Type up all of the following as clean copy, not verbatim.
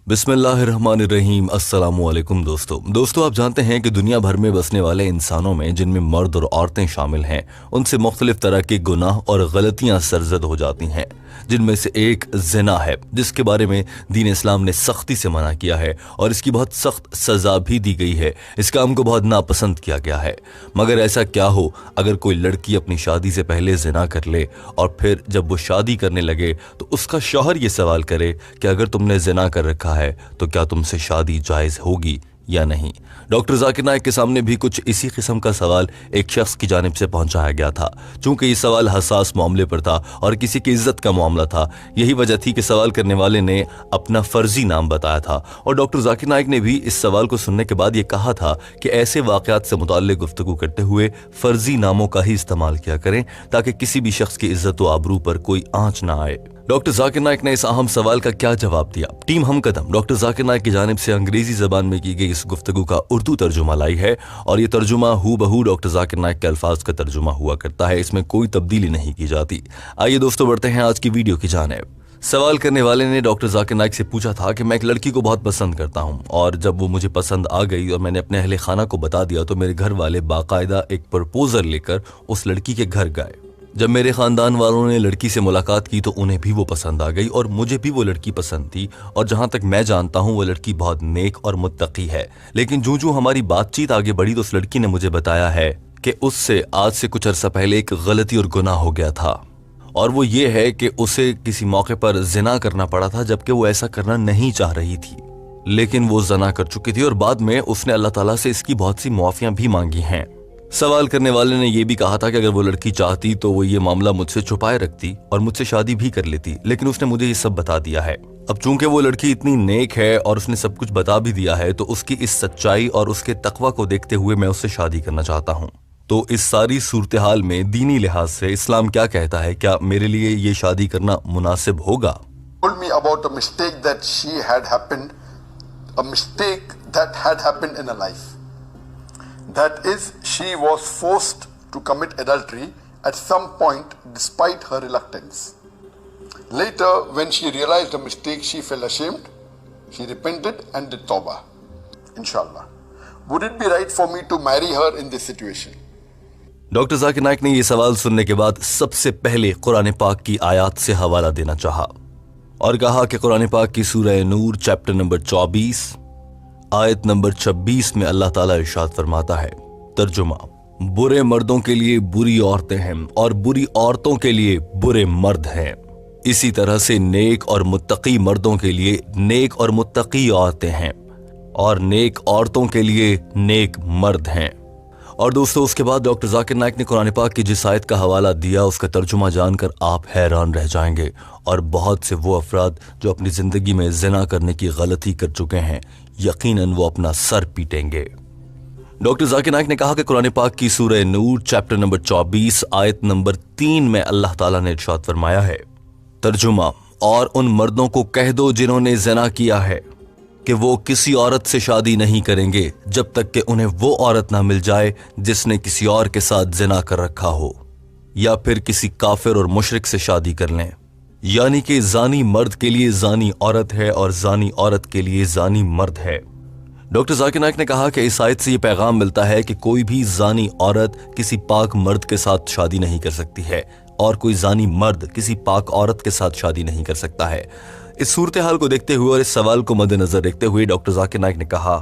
बिस्मिल्लाहिर्रहमानिर्रहीम। अस्सलामुअलैकुम दोस्तों आप जानते हैं कि दुनिया भर में बसने वाले इंसानों में जिनमें मर्द और औरतें शामिल हैं उनसे मुख्तलिफ तरह के गुनाह और गलतियां सरजद हो जाती हैं, जिनमें से एक ज़िना है, जिसके बारे में दीन इस्लाम ने सख्ती से मना किया है और इसकी बहुत सख्त सज़ा भी दी गई है। इस काम को बहुत नापसंद किया गया है। मगर ऐसा क्या हो अगर कोई लड़की अपनी शादी से पहले ज़िना कर ले और फिर जब वो शादी करने लगे तो उसका शौहर ये सवाल करे कि अगर तुमने ज़िना कर रखा है तो क्या तुमसे शादी जायज़ होगी या नहीं। डॉक्टर जाकिर नाइक के सामने भी कुछ इसी किस्म का सवाल एक शख्स की जानिब से पहुंचाया गया था। चूंकि ये सवाल हसास मामले पर था और किसी की इज्जत का मामला था, यही वजह थी कि सवाल करने वाले ने अपना फर्जी नाम बताया था और डॉक्टर जाकिर नाइक ने भी इस सवाल को सुनने के बाद ये कहा था कि ऐसे वाक़यात से मुताल्लिक़ गुफ्तगू करते हुए फर्जी नामों का ही इस्तेमाल किया करें ताकि किसी भी शख्स की इज्जत व आबरू पर कोई आंच ना आए। डॉक्टर जाकिर नाइक ने इस अहम सवाल का क्या जवाब दिया? टीम हमकदम डॉक्टर जाकिर नाइक की जानिब से अंग्रेजी जबान में की गई इस गुफ्तगू का उर्दू तर्जुमा लाई है और ये तर्जुमा हू बहू डॉक्टर जाकिर नाइक के अल्फाज का तर्जुमा हुआ करता है। इसमें कोई तब्दीली नहीं की जाती। आइए दोस्तों बढ़ते हैं आज की वीडियो की जानिब। सवाल करने वाले ने डॉक्टर जाकिर नाइक से पूछा था कि मैं एक लड़की को बहुत पसंद करता हूँ और जब वो मुझे पसंद आ गई और मैंने अपने अहले खाना को बता दिया तो मेरे घर वाले बाकायदा एक प्रपोजल लेकर उस लड़की के घर गए। जब मेरे खानदान वालों ने लड़की से मुलाकात की तो उन्हें भी वो पसंद आ गई और मुझे भी वो लड़की पसंद थी और जहां तक मैं जानता हूं वो लड़की बहुत नेक और मुत्तकी है। लेकिन जो हमारी बातचीत आगे बढ़ी तो उस लड़की ने मुझे बताया है कि उससे आज से कुछ अरसा पहले एक गलती और गुनाह हो गया था और वो ये है कि उसे किसी मौके पर ज़िना करना पड़ा था जबकि वो ऐसा करना नहीं चाह रही थी, लेकिन वो ज़िना कर चुकी थी और बाद में उसने अल्लाह ताला से इसकी बहुत सी मुआफ़ियाँ भी मांगी हैं। सवाल करने वाले ने यह भी कहा था कि अगर वो लड़की चाहती तो वो ये मामला मुझसे छुपाए रखती और मुझसे शादी भी कर लेती, लेकिन उसने मुझे ये सब बता दिया है। अब चूंकि वो लड़की इतनी नेक है और उसने सब कुछ बता भी दिया है तो उसकी इस सच्चाई और उसके तकवा को देखते हुए मैं उससे शादी करना चाहता हूँ। तो इस सारी सूरत हाल में दीनी लिहाज से इस्लाम क्या कहता है? क्या मेरे लिए ये शादी करना मुनासिब होगा? That is, she was forced to commit adultery at some point despite her reluctance. Later, when she realized her mistake, she felt ashamed, she repented and did tawbah. Inshallah. Would it be right for me to marry her in this situation? Doctor Zakir Naik ने ये सवाल सुनने के बाद सबसे पहले कुरान पाक की आयत से हवाला देना चाहा और कहा कि कुरान पाक की सूरह नूर चैप्टर नंबर 24 आयत नंबर 26 में अल्लाह ताला इरशाद फरमाता है, तर्जुमा, बुरे मर्दों के लिए बुरी औरतें हैं और बुरी औरतों के लिए बुरे मर्द हैं। इसी तरह से नेक और मुत्तकी मर्दों के लिए नेक और मुत्तकी औरतें हैं और नेक औरतों के लिए नेक मर्द हैं। और दोस्तों उसके बाद डॉक्टर जाकिर नाइक ने कुरान पाक की जिस आयत का हवाला दिया उसका तर्जुमा जानकर आप हैरान रह जाएंगे और बहुत से वो अफराद जो अपनी जिंदगी में ज़िना करने की गलती कर चुके हैं यकीनन वो अपना सर पीटेंगे। डॉक्टर जाकिर नाइक ने कहा कि कुरान पाक की सूरह नूर चैप्टर नंबर 24 आयत नंबर 3 में अल्लाह ताला ने इरशाद फरमाया है, तर्जुमा, और उन मर्दों को कह दो जिन्होंने ज़िना किया है कि वो किसी औरत से शादी नहीं करेंगे जब तक कि उन्हें वो औरत ना मिल जाए जिसने किसी और के साथ ज़िना कर रखा हो या फिर किसी काफिर और मुशरिक से शादी कर लें। यानी कि जानी मर्द के लिए जानी औरत है और जानी औरत के लिए जानी मर्द है। डॉक्टर जाकिर नाइक ने कहा कि इस आयत से ये पैगाम मिलता है कि कोई भी जानी औरत किसी पाक मर्द के साथ शादी नहीं कर सकती है और कोई जानी मर्द किसी पाक औरत के साथ शादी नहीं कर सकता है। इस सूरत हाल को देखते हुए और इस सवाल को मद्देनजर रखते हुए डॉक्टर जाकिर नाइक ने कहा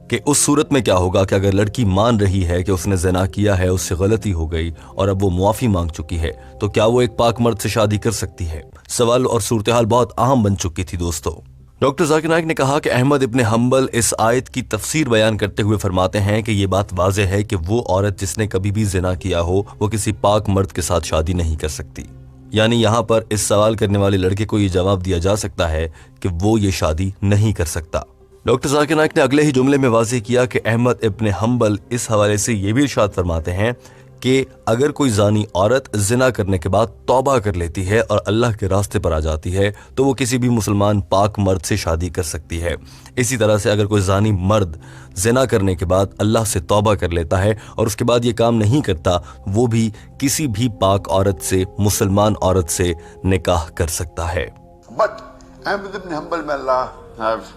कि उस सूरत में क्या होगा कि अगर लड़की मान रही है कि उसने ज़िना किया है, उससे गलती हो गई और अब वो मुआफ़ी मांग चुकी है, तो क्या वो एक पाक मर्द से शादी कर सकती है? सवाल और सूरत हाल बहुत अहम बन चुकी थी दोस्तों। डॉक्टर जाकिर नाइक ने कहा कि अहमद इब्न हम्बल इस आयत की तफसीर बयान करते हुए फरमाते हैं कि ये बात वाज़ेह है कि वो औरत जिसने कभी भी ज़िना किया हो वो किसी पाक मर्द के साथ शादी नहीं कर सकती। यानी यहाँ पर इस सवाल करने वाले लड़के को ये जवाब दिया जा सकता है कि वो ये शादी नहीं कर सकता। डॉक्टर जाकिर नाइक ने अगले ही जुमले में वाज़ेह किया कि अहमद इब्न हम्बल इस हवाले से ये भी इरशाद फरमाते हैं कि अगर कोई जानी औरत ज़िना करने के बाद तौबा कर लेती है और अल्लाह के रास्ते पर आ जाती है तो वो किसी भी मुसलमान पाक मर्द से शादी कर सकती है। इसी तरह से अगर कोई जानी मर्द ज़िना करने के बाद अल्लाह से तौबा कर लेता है और उसके बाद ये काम नहीं करता, वो भी किसी भी पाक औरत से, मुसलमान औरत से निकाह कर सकता है। बट अहमद इब्न हम्बल में अल्लाह have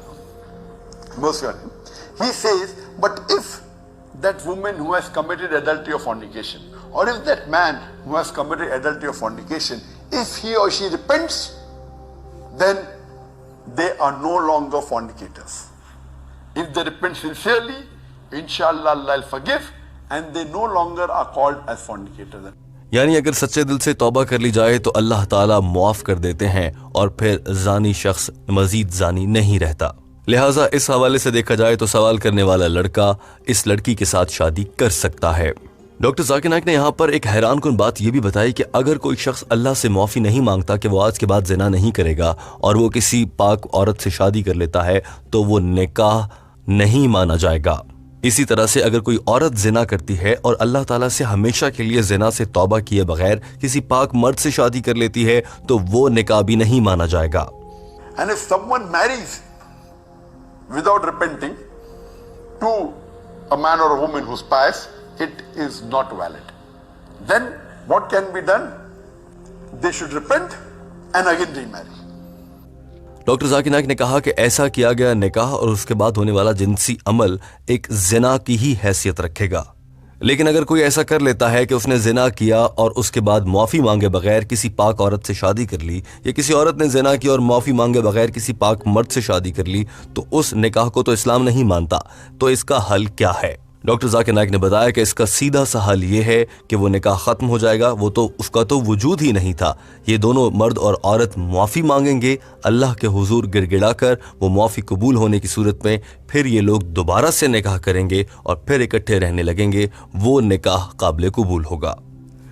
mercy on him. He says, but if that woman who has committed adultery or fornication, or if that man who has committed adultery or fornication, if he or she repents, then they are no longer fornicators. If they repent sincerely, inshallah Allah will forgive, and they no longer are called as fornicators. यानी अगर सच्चे दिल से तौबा कर ली जाए तो अल्लाह ताला मुआफ कर देते हैं और फिर जानी शख्स मजीद जानी नहीं रहता। लिहाजा इस हवाले से देखा जाए तो सवाल करने वाला लड़का इस लड़की के साथ शादी कर सकता है। डॉक्टर जाकिर नाइक ने यहाँ पर एक हैरान कुन बात यह भी बताई कि अगर कोई शख्स अल्लाह से माफ़ी नहीं मांगता कि वो आज के बाद ज़िना नहीं करेगा और वो किसी पाक औरत से शादी कर लेता है तो वो निकाह नहीं माना जाएगा। इसी तरह से अगर कोई औरत ज़िना करती है और अल्लाह ताला से हमेशा के लिए ज़िना से तौबा किए बगैर किसी पाक मर्द से शादी कर लेती है तो वो निकाह भी नहीं माना जाएगा। And if someone marries without repenting to a man or a woman who's pious, it is not valid. Then what can be done? They should repent and again remarry. Doctor Zakir Naik ने कहा कि ऐसा किया गया निकाह और उसके बाद होने वाला जिनसी अमल एक जिना की ही हैसियत रखेगा। लेकिन अगर कोई ऐसा कर लेता है कि उसने जिना किया और उसके बाद माफ़ी मांगे बगैर किसी पाक औरत से शादी कर ली, या किसी औरत ने जिना किया और माफ़ी मांगे बगैर किसी पाक मर्द से शादी कर ली, तो उस निकाह को तो इस्लाम नहीं मानता। तो इसका हल क्या है? डॉक्टर जाकिर नाइक ने बताया कि इसका सीधा सा हल ये है कि वो निकाह ख़त्म हो जाएगा, वो तो उसका तो वजूद ही नहीं था। ये दोनों मर्द और औरत माफ़ी मांगेंगे अल्लाह के हुजूर गिड़गिड़ा कर, वो माफ़ी कबूल होने की सूरत में फिर ये लोग दोबारा से निकाह करेंगे और फिर इकट्ठे रहने लगेंगे, वो निकाह काबिल कबूल होगा।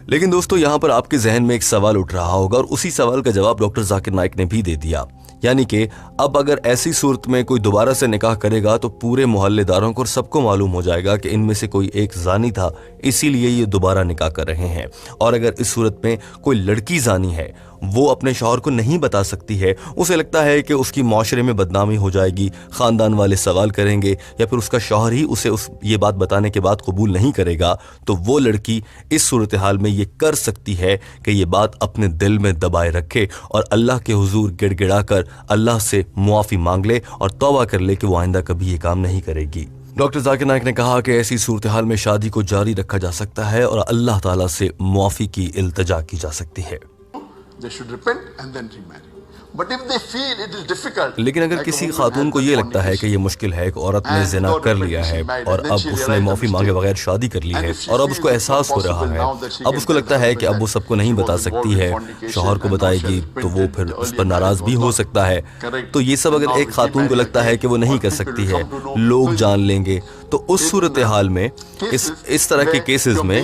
लेकिन दोस्तों यहाँ पर आपके जहन में एक सवाल उठ रहा होगा और उसी सवाल का जवाब डॉक्टर जाकिर नाइक ने भी दे दिया, यानी कि अब अगर ऐसी सूरत में कोई दोबारा से निकाह करेगा तो पूरे मोहल्लेदारों को सबको मालूम हो जाएगा कि इनमें से कोई एक जानी था, इसीलिए ये दोबारा निकाह कर रहे हैं। और अगर इस सूरत में कोई लड़की जानी है, वो अपने शौहर को नहीं बता सकती है, उसे लगता है कि उसकी माशरे में बदनामी हो जाएगी, ख़ानदान वाले सवाल करेंगे या फिर उसका शौहर ही उसे ये बात बताने के बाद कबूल नहीं करेगा, तो वो लड़की इस सूरत हाल में ये कर सकती है कि ये बात अपने दिल में दबाए रखे और अल्लाह के हुजूर गिड़गिड़ा कर अल्लाह से मुआफ़ी मांग ले और तौबा कर ले कि वो आइंदा कभी ये काम नहीं करेगी। डॉक्टर जाकिर नाइक ने कहा कि ऐसी सूरत हाल में शादी को जारी रखा जा सकता है और अल्लाह ताला से मुआफ़ी की इल्तिजा की जा सकती है। They should repent and then remarry. But if they feel it is difficult, लेकिन अगर किसी खातून को ये लगता है कि ये मुश्किल है कि औरत ने जिना कर लिया है और अब उसने माफ़ी मांगे बगैर शादी कर ली है और अब उसको एहसास हो रहा है, अब उसको लगता है कि अब वो सबको नहीं बता सकती है, शौहर को बताएगी तो वो फिर उस पर नाराज़ भी हो सकता है, तो ये सब अगर एक खातून को लगता है कि वो नहीं कर सकती है, लोग जान लेंगे, तो उस सूरत हाल में इस तरह के केसेस में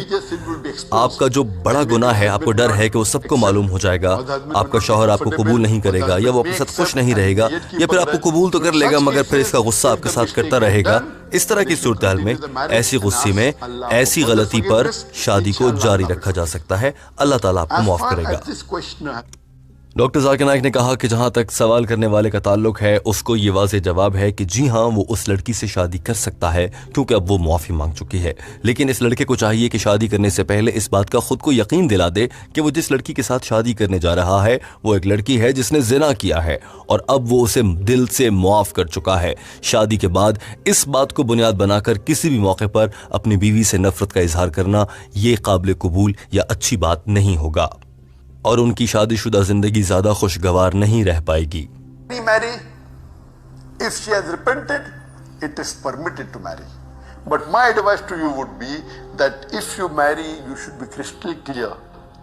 आपका जो बड़ा गुनाह है, आपको डर है कि वो सबको मालूम हो जाएगा, आपका शौहर आपको कबूल नहीं करेगा या वो आपके साथ खुश नहीं रहेगा या फिर आपको कबूल तो कर लेगा मगर फिर इसका गुस्सा आपके साथ करता रहेगा। इस तरह की सूरत हाल में ऐसी गुस्से में ऐसी गलती पर शादी को जारी रखा जा सकता है। अल्लाह ताला आपको माफ करेगा। डॉक्टर जाकिर नाइक ने कहा कि जहां तक सवाल करने वाले का ताल्लुक है, उसको ये वाज़ेह जवाब है कि जी हाँ, वो उस लड़की से शादी कर सकता है क्योंकि अब वो माफ़ी मांग चुकी है। लेकिन इस लड़के को चाहिए कि शादी करने से पहले इस बात का खुद को यकीन दिला दे कि वो जिस लड़की के साथ शादी करने जा रहा है वो एक लड़की है जिसने जिना किया है और अब वो उसे दिल से मुआफ़ कर चुका है। शादी के बाद इस बात को बुनियाद बनाकर किसी भी मौके पर अपनी बीवी से नफरत का इजहार करना ये काबिल कबूल या अच्छी बात नहीं होगा और उनकी शादीशुदा जिंदगी ज्यादा खुशगवार नहीं रह पाएगी। Remarry, if she has repented, it is permitted to marry. But my advice to you would be that if you marry, you should be crystal clear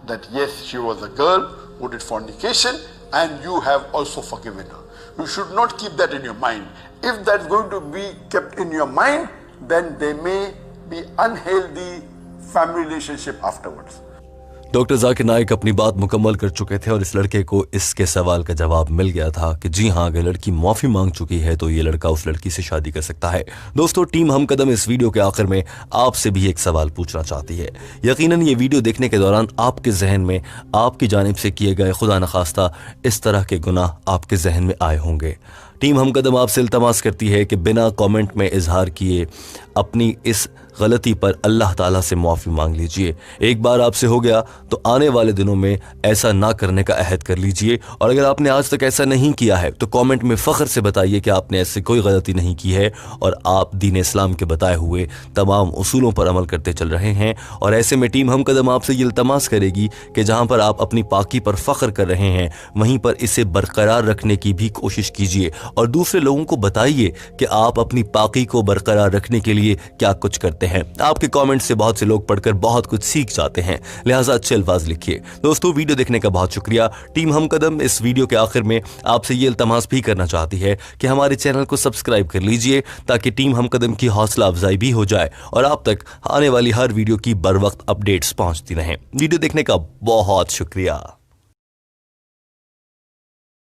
that yes, she was a girl who did fornication and you have also forgiven her. You should not keep that in your mind. If that's going to be kept in your mind, then there may be unhealthy family relationship afterwards. Doctor Zakir Naik अपनी बात मुकम्मल कर चुके थे और इस लड़के को इसके सवाल का जवाब मिल गया था कि जी हाँ, अगर लड़की माफ़ी मांग चुकी है तो ये लड़का उस लड़की से शादी कर सकता है। दोस्तों, टीम हम कदम इस वीडियो के आखिर में आपसे भी एक सवाल पूछना चाहती है। यकीनन ये वीडियो देखने के दौरान आपके जहन में आपकी जानिब से किए गए खुदा न खास्ता इस तरह के गुनाह आपके जहन में आए होंगे। टीम हम कदम आपसे इल्तमास करती है कि बिना कमेंट में इजहार किए अपनी इस गलती पर अल्लाह ताला से माफ़ी मांग लीजिए। एक बार आपसे हो गया तो आने वाले दिनों में ऐसा ना करने का अहद कर लीजिए। और अगर आपने आज तक ऐसा नहीं किया है तो कमेंट में फ़ख्र से बताइए कि आपने ऐसी कोई गलती नहीं की है और आप दीन इस्लाम के बताए हुए तमाम उसूलों पर अमल करते चल रहे हैं। और ऐसे में टीम हम कदम आपसे ये इल्तमास करेगी कि जहां पर आप अपनी पाकी पर फ़ख्र कर रहे हैं वहीं पर इसे बरकरार रखने की भी कोशिश कीजिए और दूसरे लोगों को बताइए कि आप अपनी पाकी को बरकरार रखने के लिए क्या कुछ करते हैं। आपके कमेंट से बहुत से लोग पढ़कर बहुत कुछ सीख जाते हैं, लिहाजा अच्छे अल्फाज लिखिए। दोस्तों, वीडियो देखने का बहुत शुक्रिया। टीम हम कदम इस वीडियो के आखिर में आपसे ये इल्तमास भी करना चाहती है कि हमारे चैनल को सब्सक्राइब कर लीजिए ताकि टीम हम कदम की हौसला अफजाई भी हो जाए और आप तक आने वाली हर वीडियो की बर वक्त अपडेट्स पहुंचती रहें। वीडियो देखने का बहुत शुक्रिया।